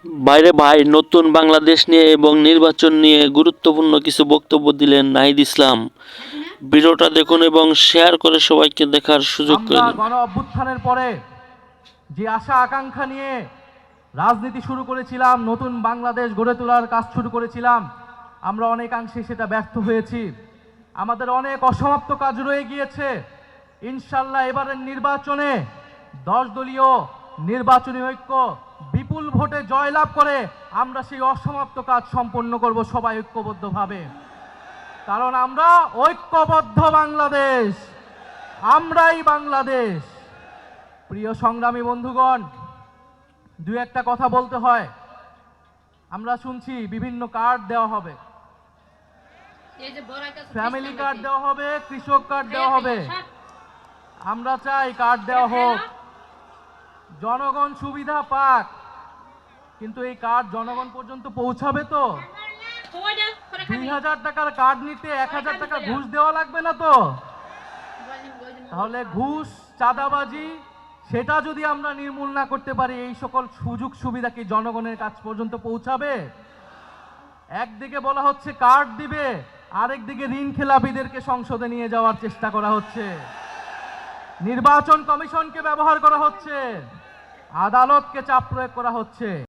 বাইরে ভাই নতুন বাংলাদেশ নিয়ে এবং নির্বাচন নিয়ে গুরুত্বপূর্ণ কিছু বক্তব্য দিলেন নাহিদ ইসলাম। ভিডিওটা দেখুন এবং শেয়ার করে সবাইকে দেখার সুযোগ করে আমরা দিন। গণ অভ্যুত্থানের পরে যে আশা আকাঙ্ক্ষা নিয়ে রাজনীতি শুরু করেছিলাম, নতুন বাংলাদেশ গড়ে তোলার কাজ শুরু করেছিলাম, আমরা অনেকাংশে সেটা ব্যর্থ হয়েছি। আমাদের অনেক অসমাপ্ত কাজ রয়ে গিয়েছে। ইনশাল্লাহ এবারের নির্বাচনে 10 দলীয় নির্বাচনী ঐক্য বিপুল ভোটে জয়লাভ করে আমরা সেই অসমাপ্ত কাজ সম্পন্ন করব সবাই ঐক্যবদ্ধভাবে। কারণ আমরা ঐক্যবদ্ধ বাংলাদেশ, আমরাই বাংলাদেশ। প্রিয় সংগ্রামী বন্ধুগণ, দুই একটা কথা বলতে হয়। আমরা শুনছি বিভিন্ন কার্ড দেওয়া হবে, ফ্যামিলি কার্ড দেওয়া হবে, কৃষক কার্ড দেওয়া হবে। আমরা চাই কার্ড দেওয়া হোক, জনগণ সুবিধা পাক, কিন্তু এই কার্ড জনগণ পর্যন্ত পৌঁছাবে তো? 2000 টাকার কার্ড নিতে 1000 টাকা ঘুষ দেওয়া লাগবে না তো? তাহলে ঘুষ, চাঁদাবাজি সেটা যদি আমরা নির্মূল না করতে পারি, এই সকল সুযোগ সুবিধা কি জনগণের কাছ পর্যন্ত পৌঁছাবে? একদিকে বলা হচ্ছে কার্ড দিবে, আরেকদিকে ঋণ খেলাপিদেরকে সংসদে নিয়ে যাওয়ার চেষ্টা করা হচ্ছে, নির্বাচন কমিশনকে ব্যবহার করা হচ্ছে, আদালতকে চাপ প্রয়োগ করা হচ্ছে।